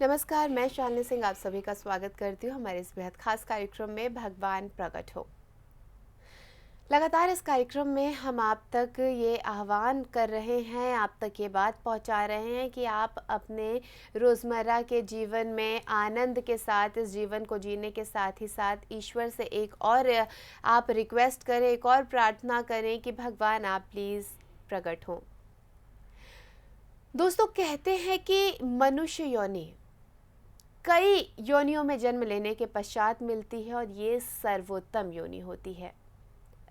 नमस्कार, मैं शालिनी सिंह आप सभी का स्वागत करती हूँ हमारे इस बेहद खास कार्यक्रम में भगवान प्रकट हो। लगातार इस कार्यक्रम में हम आप तक ये आह्वान कर रहे हैं, आप तक ये बात पहुँचा रहे हैं कि आप अपने रोज़मर्रा के जीवन में आनंद के साथ इस जीवन को जीने के साथ ही साथ ईश्वर से एक और आप रिक्वेस्ट करें, एक और प्रार्थना करें कि भगवान आप प्लीज़ प्रकट हों। दोस्तों, कहते हैं कि मनुष्य योनि कई योनियों में जन्म लेने के पश्चात मिलती है और ये सर्वोत्तम योनि होती है।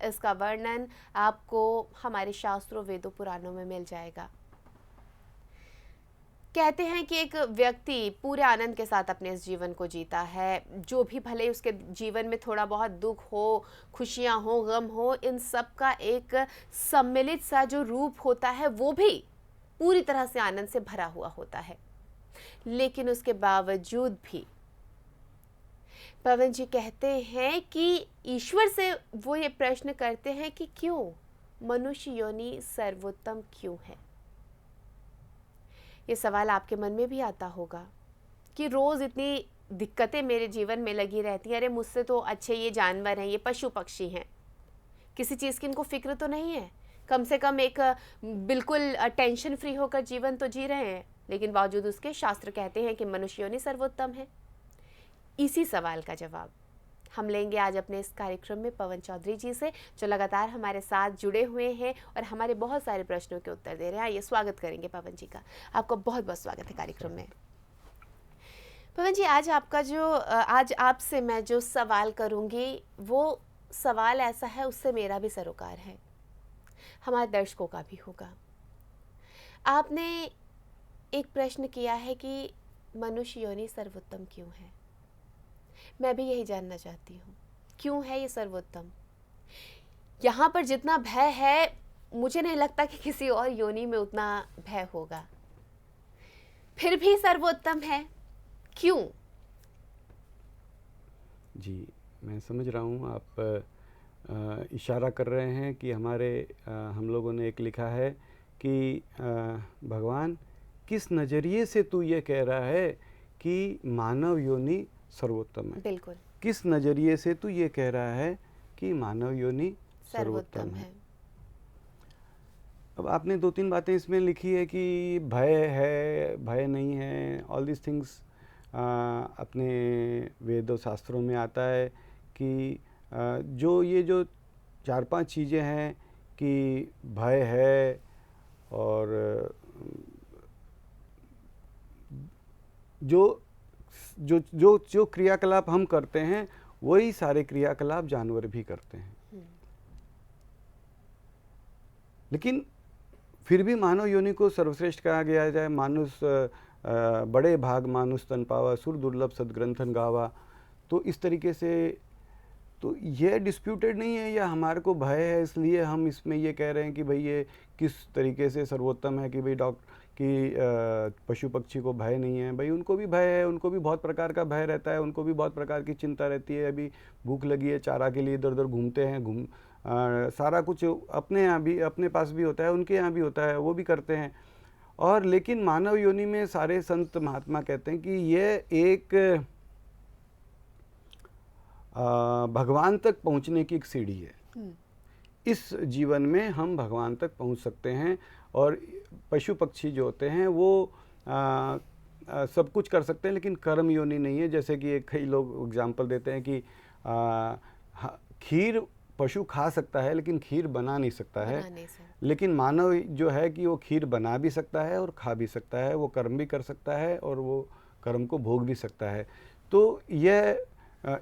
इसका वर्णन आपको हमारे शास्त्रों, वेदों, पुराणों में मिल जाएगा। कहते हैं कि एक व्यक्ति पूरे आनंद के साथ अपने इस जीवन को जीता है, जो भी भले उसके जीवन में थोड़ा बहुत दुख हो, खुशियां हो, गम हो, इन सब का एक सम्मिलित सा जो रूप होता है वो भी पूरी तरह से आनंद से भरा हुआ होता है। लेकिन उसके बावजूद भी पवन जी कहते हैं कि ईश्वर से वो ये प्रश्न करते हैं कि क्यों मनुष्य योनि सर्वोत्तम क्यों है। ये सवाल आपके मन में भी आता होगा कि रोज इतनी दिक्कतें मेरे जीवन में लगी रहती हैं, अरे मुझसे तो अच्छे ये जानवर हैं, ये पशु पक्षी हैं, किसी चीज़ की इनको फिक्र तो नहीं है, कम से कम एक बिल्कुल टेंशन फ्री होकर जीवन तो जी रहे हैं, लेकिन बावजूद उसके शास्त्र कहते हैं कि मनुष्य योनि सर्वोत्तम है। इसी सवाल का जवाब हम लेंगे आज अपने इस कार्यक्रम में पवन चौधरी जी से, जो लगातार हमारे साथ जुड़े हुए हैं और हमारे बहुत सारे प्रश्नों के उत्तर दे रहे हैं। आइए स्वागत करेंगे पवन जी का। आपका बहुत बहुत स्वागत है कार्यक्रम में। पवन जी, आज आपसे मैं जो सवाल करूंगी वो सवाल ऐसा है, उससे मेरा भी सरोकार है, हमारे दर्शकों का भी होगा। आपने एक प्रश्न किया है कि मनुष्य योनि सर्वोत्तम क्यों है। मैं भी यही जानना चाहती हूँ, क्यों है ये सर्वोत्तम। यहाँ पर जितना भय है, मुझे नहीं लगता कि किसी और योनि में उतना भय होगा, फिर भी सर्वोत्तम है, क्यों? जी, मैं समझ रहा हूँ आप इशारा कर रहे हैं कि हम लोगों ने एक लिखा है कि भगवान किस नज़रिए से तू ये कह रहा है कि मानव योनि सर्वोत्तम है। बिल्कुल, किस नज़रिए से तू ये कह रहा है कि मानव योनि सर्वोत्तम है। अब आपने 2-3 बातें इसमें लिखी है कि भय है, भय नहीं है, ऑल दिस थिंग्स अपने वेदों शास्त्रों में आता है कि जो 4-5 चीज़ें हैं कि भय है और जो जो जो जो क्रियाकलाप हम करते हैं वही सारे क्रियाकलाप जानवर भी करते हैं। लेकिन फिर भी मानव योनि को सर्वश्रेष्ठ कहा गया जाए। मानुष बड़े भाग मानुष तन पावा, सुर दुर्लभ सदग्रंथन गावा। तो इस तरीके से तो ये डिस्प्यूटेड नहीं है, या हमारे को भय है इसलिए हम इसमें ये कह रहे हैं कि भाई ये किस तरीके से सर्वोत्तम है कि भाई पशु पक्षी को भय नहीं है। भाई उनको भी भय है, उनको भी बहुत प्रकार का भय रहता है, उनको भी बहुत प्रकार की चिंता रहती है। अभी भूख लगी है, चारा के लिए इधर उधर घूमते हैं, सारा कुछ अपने यहाँ भी, अपने पास भी होता है, उनके यहाँ भी होता है, वो भी करते हैं। और लेकिन मानव योनि में सारे संत महात्मा कहते हैं कि ये एक भगवान तक पहुँचने की एक सीढ़ी है। इस जीवन में हम भगवान तक पहुँच सकते हैं और पशु पक्षी जो होते हैं वो सब कुछ कर सकते हैं, लेकिन कर्म योनि नहीं है। जैसे कि कई लोग एग्जाम्पल देते हैं कि खीर पशु खा सकता है लेकिन खीर बना नहीं सकता है, लेकिन मानव जो है कि वो खीर बना भी सकता है और खा भी सकता है, वो कर्म भी कर सकता है और वो कर्म को भोग भी सकता है। तो यह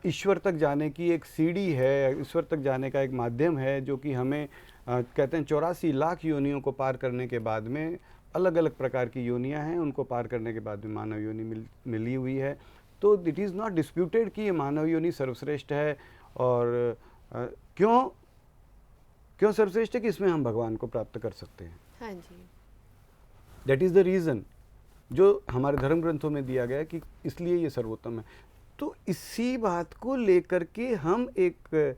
ईश्वर तक जाने की एक सीढ़ी है, ईश्वर तक जाने का एक माध्यम है, जो कि हमें कहते हैं 84 लाख योनियों को पार करने के बाद में, अलग अलग प्रकार की योनियां हैं, उनको पार करने के बाद में मानव योनि मिली हुई है। तो इट इज़ नॉट डिस्प्यूटेड कि ये मानव योनि सर्वश्रेष्ठ है। और क्यों सर्वश्रेष्ठ है कि इसमें हम भगवान को प्राप्त कर सकते हैं। हाँ जी, दैट इज़ द रीज़न जो हमारे धर्म ग्रंथों में दिया गया है कि इसलिए ये सर्वोत्तम है। तो इसी बात को लेकर के हम एक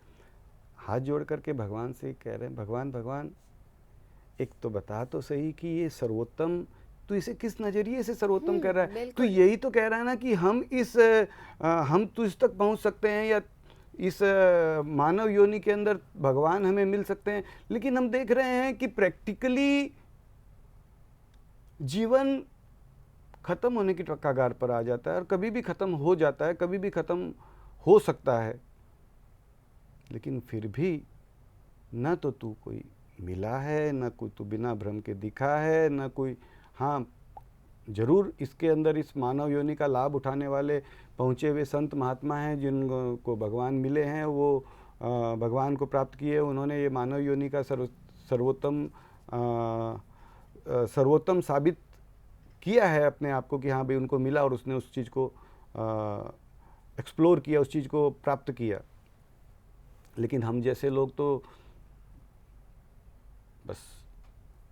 हाथ जोड़ करके भगवान से कह रहे हैं, भगवान एक तो बता तो सही कि ये सर्वोत्तम तू इसे किस नज़रिए से सर्वोत्तम कर रहा है? तू बिल्कुल। यही तो कह रहा है ना कि हम तुझ तक पहुंच सकते हैं, या इस मानव योनि के अंदर भगवान हमें मिल सकते हैं। लेकिन हम देख रहे हैं कि प्रैक्टिकली जीवन खत्म होने की कगार पर आ जाता है, और कभी भी खत्म हो जाता है, कभी भी खत्म हो सकता है। लेकिन फिर भी न तो तू कोई मिला है, न कोई तू बिना भ्रम के दिखा है, न कोई, हाँ जरूर इसके अंदर इस मानव योनि का लाभ उठाने वाले पहुँचे हुए संत महात्मा हैं, जिनको भगवान मिले हैं, वो भगवान को प्राप्त किए, उन्होंने ये मानव योनि का सर्वोत्तम साबित किया है अपने आप को कि हाँ भाई उनको मिला, और उसने उस चीज़ को एक्सप्लोर किया, उस चीज़ को प्राप्त किया। लेकिन हम जैसे लोग तो बस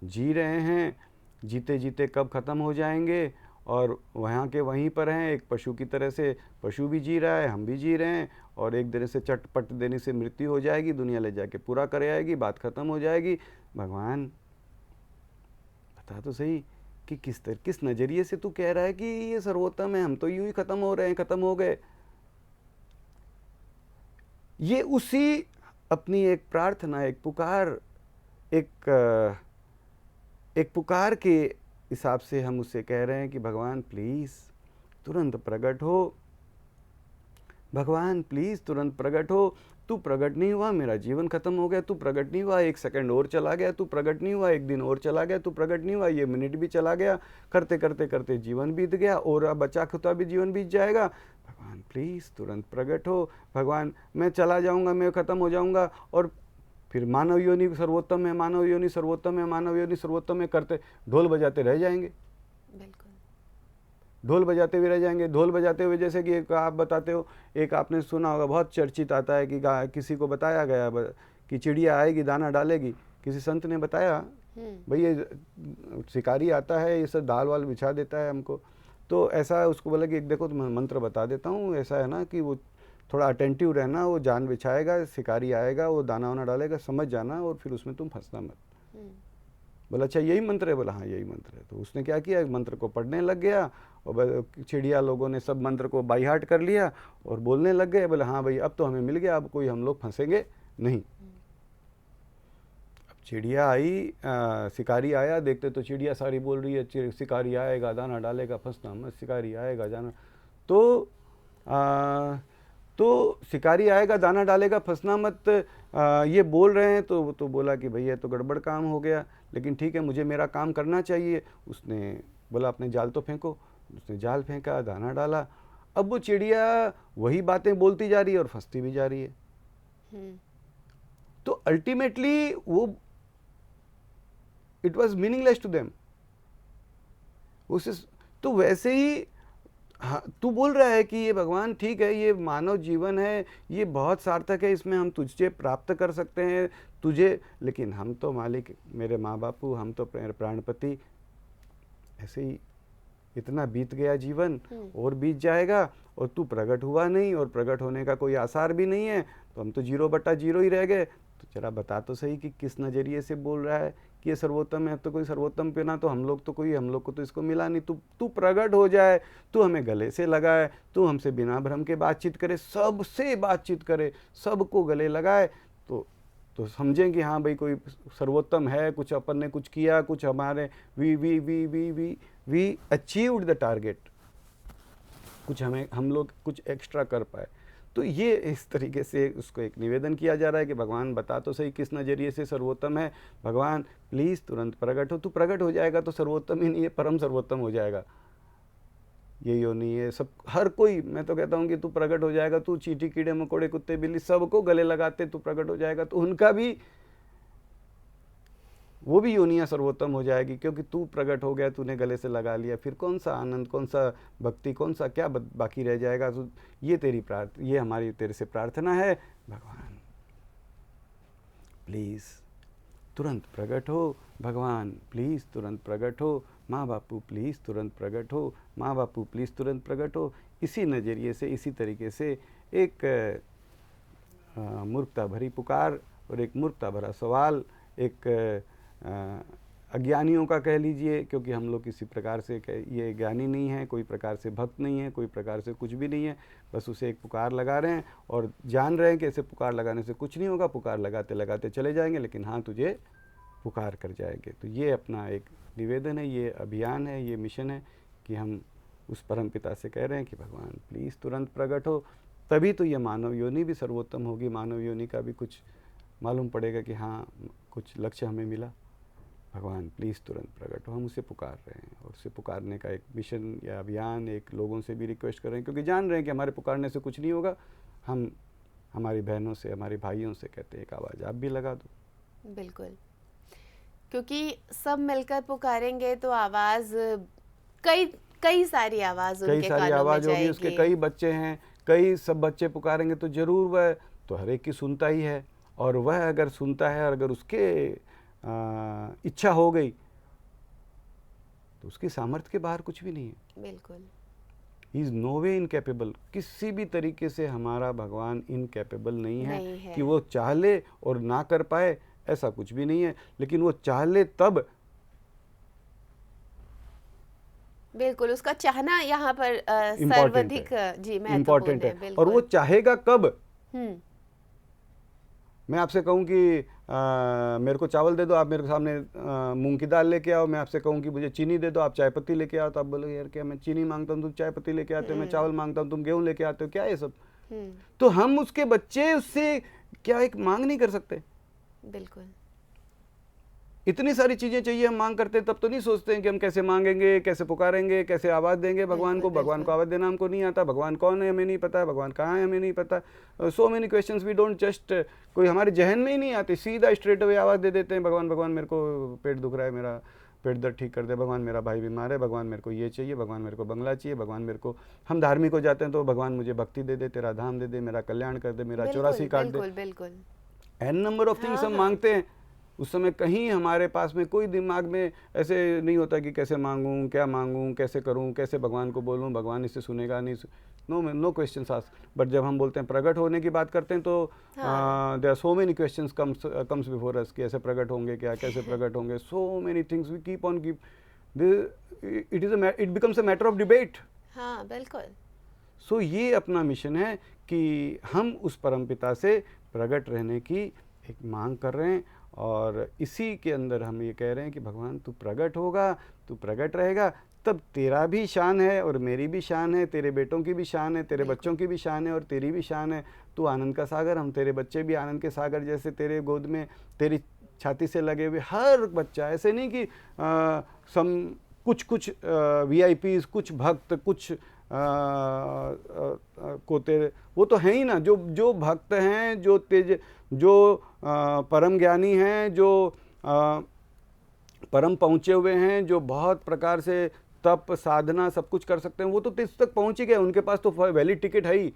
जी रहे हैं, जीते जीते कब ख़त्म हो जाएंगे, और वहाँ के वहीं पर हैं। एक पशु की तरह से पशु भी जी रहा है, हम भी जी रहे हैं, और एक दिन से चटपट देने से मृत्यु हो जाएगी, दुनिया ले जाके पूरा कर आएगी, बात ख़त्म हो जाएगी। भगवान बता तो सही कि किस नज़रिए से तू कह रहा है कि ये सर्वोत्तम है, हम तो यूं ही ख़त्म हो रहे हैं, ख़त्म हो गए। ये उसी अपनी एक प्रार्थना, एक पुकार, एक पुकार के हिसाब से हम उससे कह रहे हैं कि भगवान प्लीज़ तुरंत प्रकट हो, भगवान प्लीज़ तुरंत प्रकट हो। तू प्रकट नहीं हुआ, मेरा जीवन खत्म हो गया। तू प्रकट नहीं हुआ, एक सेकंड और चला गया। तू प्रकट नहीं हुआ, एक दिन और चला गया। तू प्रकट नहीं हुआ, ये मिनट भी चला गया। करते करते करते जीवन बीत गया, और अब बचा खुदा भी जीवन बीत जाएगा। भगवान प्लीज़ तुरंत प्रकट हो। भगवान मैं चला जाऊँगा, मैं ख़त्म हो जाऊँगा, और फिर मानव योनि सर्वोत्तम है, मानव योनि सर्वोत्तम है, मानव योनि सर्वोत्तम है करते ढोल बजाते रह जाएंगे। बिल्कुल। ढोल बजाते हुए रह जाएंगे। ढोल बजाते हुए, जैसे कि एक आप बताते हो, एक आपने सुना होगा, बहुत चर्चित आता है कि किसी को बताया गया कि चिड़िया आएगी दाना डालेगी। किसी संत ने बताया भाई ये शिकारी आता है, ये सब दाल वाल बिछा देता है हमको। तो ऐसा उसको बोला कि एक देखो तो मैं मंत्र बता देता हूँ, ऐसा है ना कि वो थोड़ा अटेंटिव रहना, वो जान बिछाएगा, शिकारी आएगा, वो दाना वाना डालेगा, समझ जाना, और फिर उसमें तुम फंसना मत। बोला अच्छा यही मंत्र है? बोला हाँ यही मंत्र है। तो उसने क्या किया, मंत्र को पढ़ने लग गया, और चिड़िया लोगों ने सब मंत्र को बाई हार्ट कर लिया और बोलने लग गए। बोले हाँ भाई अब तो हमें मिल गया, अब कोई हम लोग फंसेंगे नहीं। अब चिड़िया आई, शिकारी आया, देखते तो चिड़िया सारी बोल रही है शिकारी आएगा दाना डालेगा, फंसना मत, शिकारी आएगा जाना। तो शिकारी आएगा दाना डालेगा, फंसना मत, ये बोल रहे हैं। तो बोला कि भैया तो गड़बड़ काम हो गया, लेकिन ठीक है मुझे मेरा काम करना चाहिए। उसने बोला अपने जाल तो फेंको। उसने जाल फेंका, दाना डाला। अब वो चिड़िया वही बातें बोलती जा रही है और फंसती भी जा रही है। तो अल्टीमेटली वो it was meaningless to them. तो वैसे ही हाँ, तू बोल रहा है कि ये भगवान ठीक है, ये मानव जीवन है, ये बहुत सार्थक है, इसमें हम तुझसे प्राप्त कर सकते हैं तुझे, लेकिन हम तो मालिक, मेरे माँ बापू, हम तो प्राणपति, ऐसे ही इतना बीत गया जीवन, और बीत जाएगा, और तू प्रकट हुआ नहीं, और प्रकट होने का कोई आसार भी नहीं है, तो हम तो 0/0 ही रह गए। तो जरा बता तो सही कि किस नज़रिए से बोल रहा है कि ये सर्वोत्तम है। तो कोई सर्वोत्तम पे ना, तो हम लोग को तो इसको मिला नहीं। तू प्रकट हो जाए, तू हमें गले से लगाए, तू हमसे बिना भ्रम के बातचीत करे, सबसे बातचीत करे, सबको गले लगाए, तो समझें कि हाँ भाई कोई सर्वोत्तम है, कुछ अपन ने कुछ किया, कुछ हमारे वी अचीव्ड द टारगेट, कुछ हम लोग कुछ एक्स्ट्रा कर पाए। तो ये इस तरीके से उसको एक निवेदन किया जा रहा है कि भगवान बता तो सही किस नज़रिए से सर्वोत्तम है। भगवान प्लीज़ तुरंत प्रकट हो। तू प्रकट हो जाएगा तो सर्वोत्तम ही नहीं है, परम सर्वोत्तम हो जाएगा। ये योनि है सब, हर कोई, मैं तो कहता हूँ कि तू प्रकट हो जाएगा, तू चींटी कीड़े मकोड़े कुत्ते बिल्ली सबको गले लगाते तू प्रकट हो जाएगा, तो उनका भी वो भी योनियाँ सर्वोत्तम हो जाएगी, क्योंकि तू प्रकट हो गया, तूने गले से लगा लिया। फिर कौन सा आनंद, कौन सा भक्ति, कौन सा क्या बाकी रह जाएगा। तो ये हमारी तेरे से प्रार्थना है, भगवान प्लीज़ तुरंत प्रकट हो। भगवान प्लीज़ तुरंत प्रकट हो। माँ बापू प्लीज़ तुरंत प्रकट हो। माँ बापू प्लीज़ तुरंत प्रकट हो। इसी नज़रिए से, इसी तरीके से एक मूर्खता भरी पुकार और एक मूर्खता भरा सवाल, एक अज्ञानियों का कह लीजिए, क्योंकि हम लोग किसी प्रकार से ये ज्ञानी नहीं है, कोई प्रकार से भक्त नहीं है, कोई प्रकार से कुछ भी नहीं है, बस उसे एक पुकार लगा रहे हैं और जान रहे हैं कि ऐसे पुकार लगाने से कुछ नहीं होगा, पुकार लगाते लगाते चले जाएंगे, लेकिन हाँ तुझे पुकार कर जाएंगे। तो ये अपना एक निवेदन है, ये अभियान है, ये मिशन है कि हम उस परम पिता से कह रहे हैं कि भगवान प्लीज़ तुरंत प्रकट हो, तभी तो ये मानव योनि भी सर्वोत्तम होगी, मानव योनि का भी कुछ मालूम पड़ेगा कि हाँ कुछ लक्ष्य हमें मिला। भगवान प्लीज़ तुरंत प्रकट हो, हम उसे पुकार रहे हैं और उसे पुकारने का एक मिशन या अभियान एक लोगों से भी रिक्वेस्ट कर रहे हैं, क्योंकि जान रहे हैं कि हमारे पुकारने से कुछ नहीं होगा। हम हमारी बहनों से, हमारे भाइयों से कहते हैं एक आवाज़ आप भी लगा दो। बिल्कुल, क्योंकि सब मिलकर पुकारेंगे तो आवाज़ कई सारी आवाज़ उनके कानों में आवाज़ होगी, जाएगी। उसके कई बच्चे हैं, कई सब बच्चे पुकारेंगे तो ज़रूर वह तो हर एक की सुनता ही है, और वह अगर सुनता है और अगर उसके इच्छा हो गई तो उसकी सामर्थ्य के बाहर कुछ भी नहीं है। बिल्कुल, he is no way incapable. किसी भी तरीके से हमारा भगवान इनकैपेबल नहीं है कि वो चाह ले और ना कर पाए, ऐसा कुछ भी नहीं है। लेकिन वो चाह ले तब, बिल्कुल उसका चाहना यहाँ पर सर्वाधिक जी इम्पोर्टेंट है। बिल्कुल। और वो चाहेगा कब? मैं आपसे कहूँ कि मेरे को चावल दे दो, आप मेरे सामने मूंग की दाल लेके आओ। मैं आपसे कहूँ कि मुझे चीनी दे दो, आप चाय पत्ती लेके आओ, तो आप बोलोगे यार क्या मैं चीनी मांगता हूँ तुम चाय पत्ती लेके आते हो, मैं चावल मांगता हूँ तुम गेहूँ लेके आते हो, क्या है सब? तो हम उसके बच्चे उससे क्या एक मांग नहीं कर सकते? बिल्कुल, इतनी सारी चीजें चाहिए, हम मांग करते हैं तब तो नहीं सोचते हैं कि हम कैसे मांगेंगे, कैसे पुकारेंगे, कैसे आवाज़ देंगे भगवान को। भगवान को आवाज़ देना हमको नहीं आता, भगवान कौन है हमें नहीं पता, भगवान कहाँ है हमें नहीं पता। So many questions we don't just, कोई हमारे जहन में ही नहीं आते, सीधा स्ट्रेट अवे आवाज़ दे देते हैं भगवान भगवान मेरे को पेट दुख रहा है, मेरा पेट दर्द ठीक कर दे, भगवान मेरा भाई बीमार है, भगवान मेरे को ये चाहिए, भगवान मेरे को बंगला चाहिए, भगवान मेरे को, हम धार्मिक हो जाते हैं तो भगवान मुझे भक्ति दे दे, तेरा धाम दे दे, मेरा कल्याण कर दे, मेरा 84 काट दे, बिल्कुल एन नंबर ऑफ थिंग्स हम मांगते हैं। उस समय कहीं हमारे पास में कोई दिमाग में ऐसे नहीं होता कि कैसे मांगूं, क्या मांगूं, कैसे करूं, कैसे भगवान को बोलूं, भगवान इससे सुनेगा नहीं, नो क्वेश्चंस आस्क्ड। बट जब हम बोलते हैं प्रकट होने की बात करते हैं तो there are so many questions comes before us कि ऐसे प्रकट होंगे क्या, कैसे प्रकट होंगे, so many things we keep on it becomes a matter of debate. हाँ बिल्कुल। सो ये अपना मिशन है कि हम उस परमपिता से प्रकट रहने की एक मांग कर रहे हैं, और इसी के अंदर हम ये कह रहे हैं कि भगवान तू प्रकट होगा, तू प्रकट रहेगा, तब तेरा भी शान है और मेरी भी शान है, तेरे बेटों की भी शान है, तेरे बच्चों की भी शान है और तेरी भी शान है। तू आनंद का सागर, हम तेरे बच्चे भी आनंद के सागर जैसे, तेरे गोद में तेरी छाती से लगे हुए हर बच्चा। ऐसे नहीं कि कुछ VIPs, कुछ भक्त, कुछ को तेरे, वो तो है ही ना, जो भक्त हैं, जो परम ज्ञानी हैं, जो परम पहुँचे हुए हैं, जो बहुत प्रकार से तप साधना सब कुछ कर सकते हैं, वो तो तिस तक पहुँच ही गए, उनके पास तो वैलिड टिकट है ही।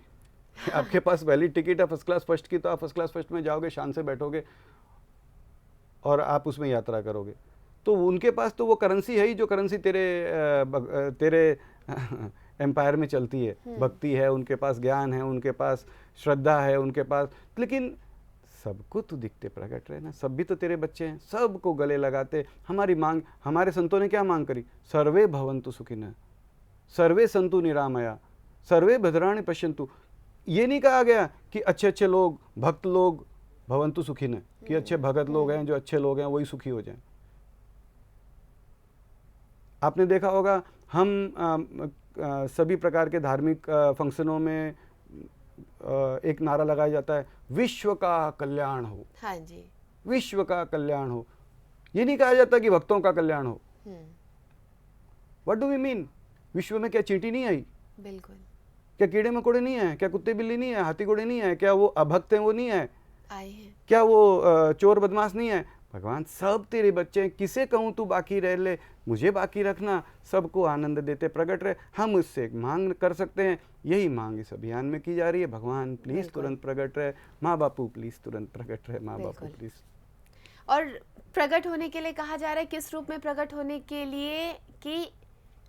आपके पास वैलिड टिकट है फर्स्ट क्लास फर्स्ट की, तो आप फर्स्ट क्लास फर्स्ट में जाओगे, शान से बैठोगे और आप उसमें यात्रा करोगे। तो उनके पास तो वो करेंसी है ही, जो करेंसी तेरे एम्पायर में चलती है। भक्ति है उनके पास, ज्ञान है उनके पास, श्रद्धा है उनके पास। लेकिन सबको तो दिखते प्रकट रहे ना, सब भी तो तेरे बच्चे हैं, सबको गले लगाते। हमारी मांग, हमारे संतों ने क्या मांग करी? सर्वे भवन्तु सुखिनः, सर्वे सन्तु निरामया, सर्वे भद्राणि पश्यन्तु। ये नहीं कहा गया कि अच्छे अच्छे लोग, भक्त लोग भवन्तु सुखिनः, कि अच्छे भगत लोग हैं, जो अच्छे लोग हैं वही सुखी हो जाएं। आपने देखा होगा, हम सभी प्रकार के धार्मिक फंक्शनों में एक नारा लगाया जाता है, विश्व का कल्याण हो। हाँ जी, विश्व का कल्याण हो। ये नहीं कहा जाता कि भक्तों का कल्याण हो। What do we mean? विश्व में क्या चींटी नहीं आई? बिल्कुल। क्या कीड़े मकोड़े नहीं आए? क्या कुत्ते बिल्ली नहीं है? हाथी घोड़े नहीं है? क्या वो अभक्त हैं वो नहीं आए? आए हैं। क्या वो चोर बदमाश नहीं है? भगवान सब तेरे बच्चे हैं, किसे कहूँ तू बाकी रह ले, मुझे बाकी रखना, सबको आनंद देते प्रकट रहे। हम उससे एक मांग कर सकते हैं, यही मांग इस अभियान में की जा रही है। भगवान प्लीज़ तुरंत प्रकट रहे, माँ बापू प्लीज़ तुरंत प्रकट रहे, माँ बापू प्लीज़। और प्रकट होने के लिए कहा जा रहा है, किस रूप में प्रकट होने के लिए? कि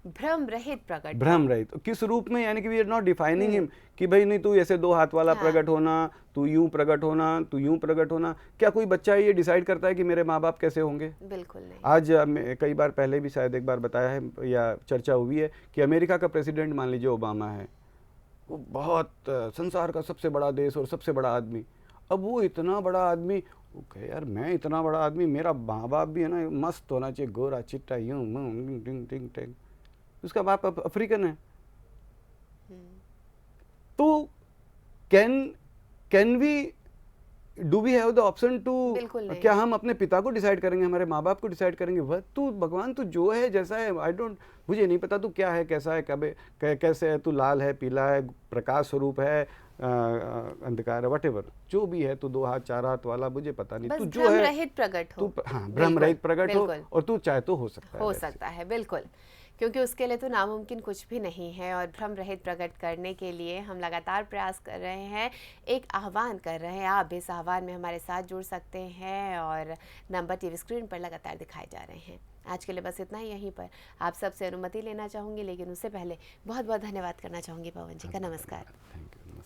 भ्रम रहित प्रकट। भ्रम रहित किस रूप में, यानी कि we are not defining him कि भाई नहीं तू ऐसे 2 हाथ वाला हाँ। प्रकट होना, तू यूं प्रकट होना, तू यूं प्रकट होना। क्या कोई बच्चा ये डिसाइड करता है कि मेरे माँ बाप कैसे होंगे? बिल्कुल नहीं। आज कई बार पहले भी शायद एक बार बताया है या चर्चा हुई है कि अमेरिका का प्रेसिडेंट मान लीजिए ओबामा है, वो बहुत संसार का सबसे बड़ा देश और सबसे बड़ा आदमी। अब वो इतना बड़ा आदमी, वो कहे यार मैं इतना बड़ा आदमी, मेरा माँ बाप भी है ना मस्त होना चाहिए, गोरा चिट्टा यूं टिंग टिंग टिंग टिंग। उसका बाप अफ्रीकन है। तो can we do we have the option to, बिल्कुल नहीं। क्या हम अपने पिता को डिसाइड करेंगे, हमारे माँ बाप को डिसाइड करेंगे? वह तू भगवान तू जो है जैसा है, आई डोंट, मुझे नहीं पता तू क्या है, कैसा है, कब कैसे है, तू लाल है, पीला है, प्रकाश स्वरूप है, अंधकार है, वटेवर जो भी है, तू 2 हाथ 4 हाथ वाला, मुझे पता नहीं, तू जो है भ्रम रहित प्रकट हो। तू, हाँ भ्रम रहित प्रकट हो, और तू चाहे तो हो सकता है, हो सकता है बिल्कुल, क्योंकि उसके लिए तो नामुमकिन कुछ भी नहीं है। और भ्रम रहित प्रकट करने के लिए हम लगातार प्रयास कर रहे हैं, एक आह्वान कर रहे हैं। आप भी इस आह्वान में हमारे साथ जुड़ सकते हैं और नंबर टीवी स्क्रीन पर लगातार दिखाए जा रहे हैं। आज के लिए बस इतना ही, यहीं पर आप सबसे अनुमति लेना चाहूँगी, लेकिन उससे पहले बहुत बहुत धन्यवाद करना चाहूँगी पवन जी का। नमस्कार। Thank you.